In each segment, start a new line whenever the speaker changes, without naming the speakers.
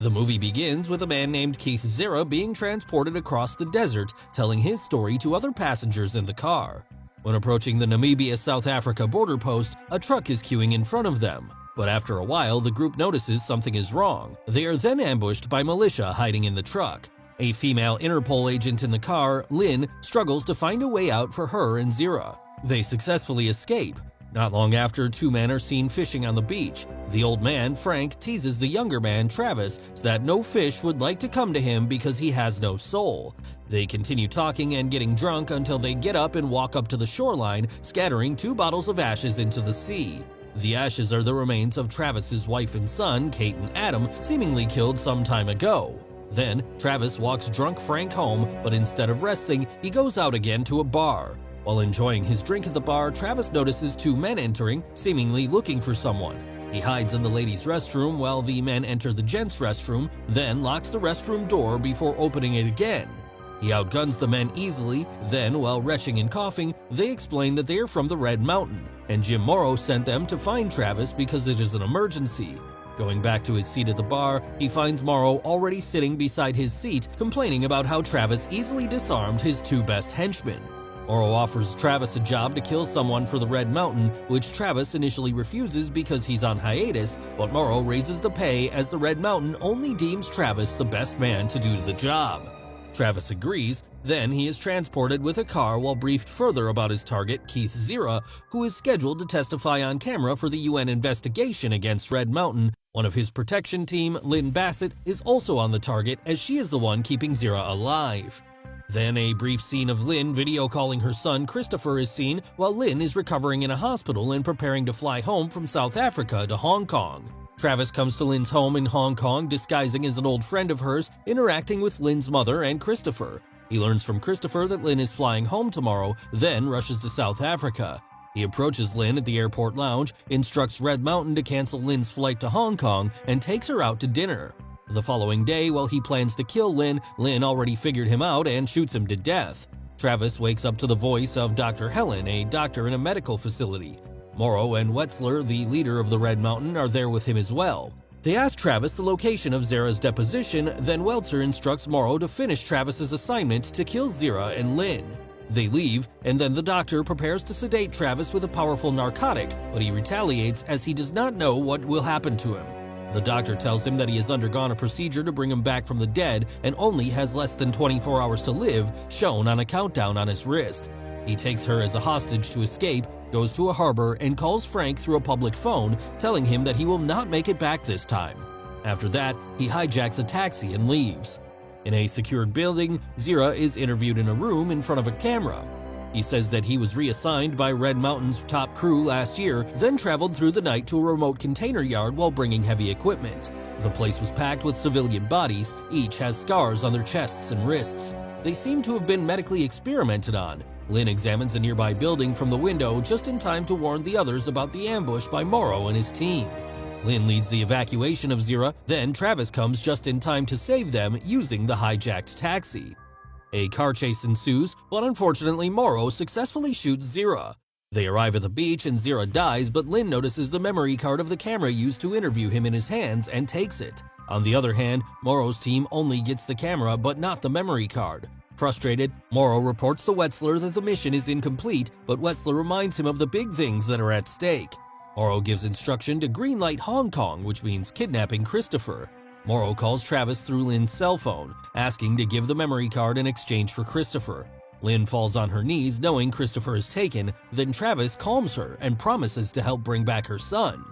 The movie begins with a man named Keith Zera being transported across the desert, telling his story to other passengers in the car. When approaching the Namibia-South Africa border post, a truck is queuing in front of them. But after a while, the group notices something is wrong. They are then ambushed by militia hiding in the truck. A female Interpol agent in the car, Lynn, struggles to find a way out for her and Zera. They successfully escape. Not long after, two men are seen fishing on the beach. The old man, Frank, teases the younger man, Travis, that no fish would like to come to him because he has no soul. They continue talking and getting drunk until they get up and walk up to the shoreline, scattering 2 bottles of ashes into the sea. The ashes are the remains of Travis's wife and son, Kate and Adam, seemingly killed some time ago. Then, Travis walks drunk Frank home, but instead of resting, he goes out again to a bar. While enjoying his drink at the bar, Travis notices 2 men entering, seemingly looking for someone. He hides in the ladies' restroom while the men enter the gents' restroom, then locks the restroom door before opening it again. He outguns the men easily, then, while retching and coughing, they explain that they are from the Red Mountain, and Jim Morrow sent them to find Travis because it is an emergency. Going back to his seat at the bar, he finds Morrow already sitting beside his seat, complaining about how Travis easily disarmed his 2 best henchmen. Morrow offers Travis a job to kill someone for the Red Mountain, which Travis initially refuses because he's on hiatus, but Morrow raises the pay as the Red Mountain only deems Travis the best man to do the job. Travis agrees, then he is transported with a car while briefed further about his target, Keith Zera, who is scheduled to testify on camera for the UN investigation against Red Mountain. One of his protection team, Lynn Bassett, is also on the target as she is the one keeping Zera alive. Then a brief scene of Lynn video calling her son Christopher is seen while Lynn is recovering in a hospital and preparing to fly home from South Africa to Hong Kong. Travis comes to Lynn's home in Hong Kong disguising as an old friend of hers, interacting with Lynn's mother and Christopher. He learns from Christopher that Lynn is flying home tomorrow, then rushes to South Africa. He approaches Lynn at the airport lounge, instructs Red Mountain to cancel Lynn's flight to Hong Kong, and takes her out to dinner. The following day, while he plans to kill Lynn, Lynn already figured him out and shoots him to death. Travis wakes up to the voice of Dr. Helen, a doctor in a medical facility. Morrow and Wetzler, the leader of the Red Mountain, are there with him as well. They ask Travis the location of Zera's deposition, then Welzer instructs Morrow to finish Travis's assignment to kill Zera and Lynn. They leave, and then the doctor prepares to sedate Travis with a powerful narcotic, but he retaliates as he does not know what will happen to him. The doctor tells him that he has undergone a procedure to bring him back from the dead and only has less than 24 hours to live, shown on a countdown on his wrist. He takes her as a hostage to escape, goes to a harbor, and calls Frank through a public phone, telling him that he will not make it back this time. After that, he hijacks a taxi and leaves. In a secured building, Zera is interviewed in a room in front of a camera. He says that he was reassigned by Red Mountain's top crew last year, then traveled through the night to a remote container yard while bringing heavy equipment. The place was packed with civilian bodies, each has scars on their chests and wrists. They seem to have been medically experimented on. Lynn examines a nearby building from the window just in time to warn the others about the ambush by Morrow and his team. Lynn leads the evacuation of Zera, then Travis comes just in time to save them using the hijacked taxi. A car chase ensues, but unfortunately Morrow successfully shoots Zera. They arrive at the beach and Zera dies, but Lynn notices the memory card of the camera used to interview him in his hands and takes it. On the other hand, Morrow's team only gets the camera but not the memory card. Frustrated, Morrow reports to Wetzler that the mission is incomplete, but Wetzler reminds him of the big things that are at stake. Morrow gives instruction to greenlight Hong Kong, which means kidnapping Christopher. Morrow calls Travis through Lynn's cell phone, asking to give the memory card in exchange for Christopher. Lynn falls on her knees knowing Christopher is taken, then Travis calms her and promises to help bring back her son.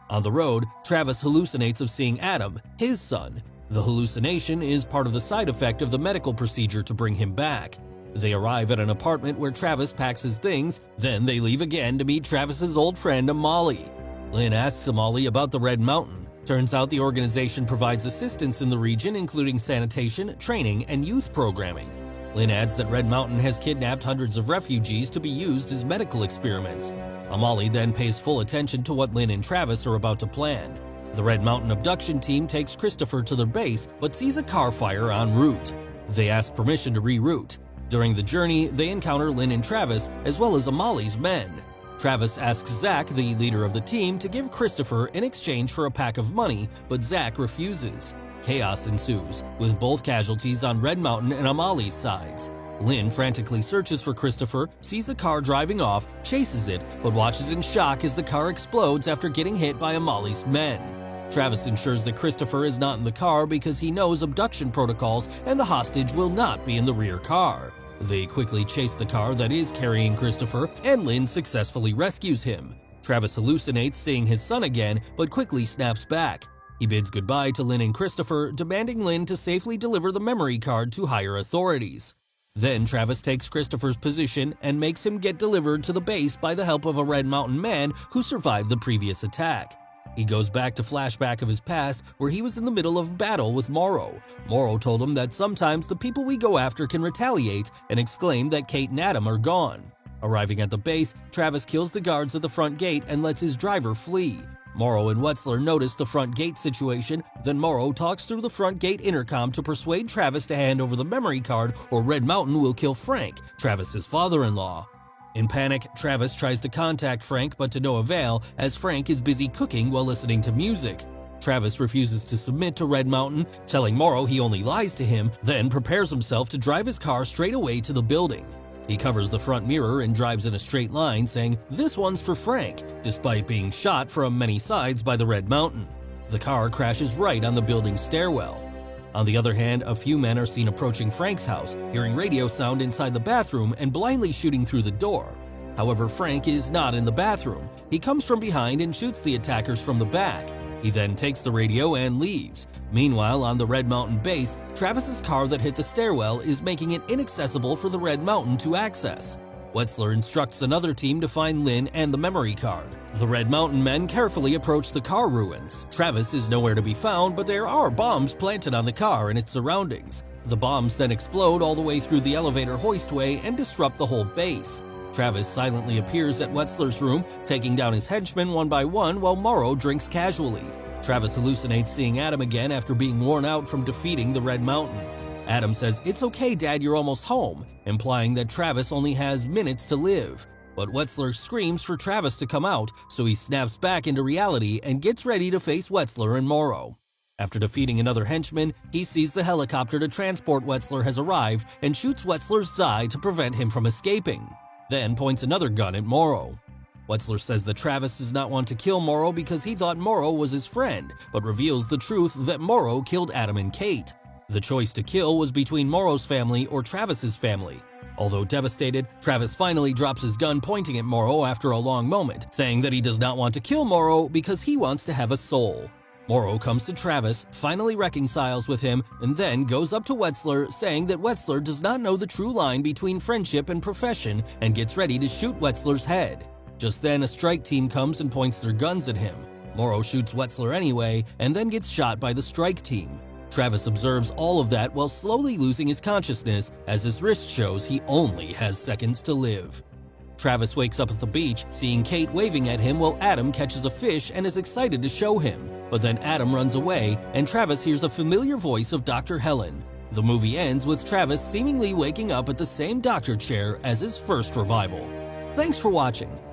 On the road, Travis hallucinates of seeing Adam, his son. The hallucination is part of the side effect of the medical procedure to bring him back. They arrive at an apartment where Travis packs his things, then they leave again to meet Travis's old friend Amali. Lynn asks Amali about the Red Mountain. Turns out the organization provides assistance in the region, including sanitation, training, and youth programming. Lynn adds that Red Mountain has kidnapped hundreds of refugees to be used as medical experiments. Amali then pays full attention to what Lynn and Travis are about to plan. The Red Mountain abduction team takes Christopher to their base, but sees a car fire en route. They ask permission to reroute. During the journey, they encounter Lynn and Travis, as well as Amali's men. Travis asks Zach, the leader of the team, to give Christopher in exchange for a pack of money, but Zach refuses. Chaos ensues, with both casualties on Red Mountain and Amali's sides. Lynn frantically searches for Christopher, sees a car driving off, chases it, but watches in shock as the car explodes after getting hit by Amali's men. Travis ensures that Christopher is not in the car because he knows abduction protocols and the hostage will not be in the rear car. They quickly chase the car that is carrying Christopher, and Lynn successfully rescues him. Travis hallucinates seeing his son again, but quickly snaps back. He bids goodbye to Lynn and Christopher, demanding Lynn to safely deliver the memory card to higher authorities. Then Travis takes Christopher's position and makes him get delivered to the base by the help of a Red Mountain man who survived the previous attack. He goes back to flashback of his past where he was in the middle of battle with Morrow. Morrow told him that sometimes the people we go after can retaliate and exclaimed that Kate and Adam are gone. Arriving at the base, Travis kills the guards at the front gate and lets his driver flee. Morrow and Wetzler notice the front gate situation, then Morrow talks through the front gate intercom to persuade Travis to hand over the memory card or Red Mountain will kill Frank, Travis's father-in-law. In panic, Travis tries to contact Frank but to no avail as Frank is busy cooking while listening to music. Travis refuses to submit to Red Mountain, telling Morrow he only lies to him, then prepares himself to drive his car straight away to the building. He covers the front mirror and drives in a straight line saying, "This one's for Frank," despite being shot from many sides by the Red Mountain. The car crashes right on the building's stairwell. On the other hand, a few men are seen approaching Frank's house, hearing radio sound inside the bathroom and blindly shooting through the door. However, Frank is not in the bathroom. He comes from behind and shoots the attackers from the back. He then takes the radio and leaves. Meanwhile, on the Red Mountain base, Travis's car that hit the stairwell is making it inaccessible for the Red Mountain to access. Wetzler instructs another team to find Lynn and the memory card. The Red Mountain men carefully approach the car ruins. Travis is nowhere to be found, but there are bombs planted on the car and its surroundings. The bombs then explode all the way through the elevator hoistway and disrupt the whole base. Travis silently appears at Wetzler's room, taking down his henchmen one by one while Morrow drinks casually. Travis hallucinates seeing Adam again after being worn out from defeating the Red Mountain. Adam says, "It's okay, Dad, you're almost home," implying that Travis only has minutes to live. But Wetzler screams for Travis to come out, so he snaps back into reality and gets ready to face Wetzler and Morrow. After defeating another henchman, he sees the helicopter to transport Wetzler has arrived and shoots Wetzler's thigh to prevent him from escaping. Then points another gun at Morrow. Wetzler says that Travis does not want to kill Morrow because he thought Morrow was his friend, but reveals the truth that Morrow killed Adam and Kate. The choice to kill was between Morrow's family or Travis's family. Although devastated, Travis finally drops his gun pointing at Morrow after a long moment, saying that he does not want to kill Morrow because he wants to have a soul. Morrow comes to Travis, finally reconciles with him, and then goes up to Wetzler saying that Wetzler does not know the true line between friendship and profession and gets ready to shoot Wetzler's head. Just then, a strike team comes and points their guns at him. Morrow shoots Wetzler anyway and then gets shot by the strike team. Travis observes all of that while slowly losing his consciousness as his wrist shows he only has seconds to live. Travis wakes up at the beach, seeing Kate waving at him while Adam catches a fish and is excited to show him. But then Adam runs away, and Travis hears a familiar voice of Dr. Helen. The movie ends with Travis seemingly waking up at the same doctor chair as his first revival. Thanks for watching.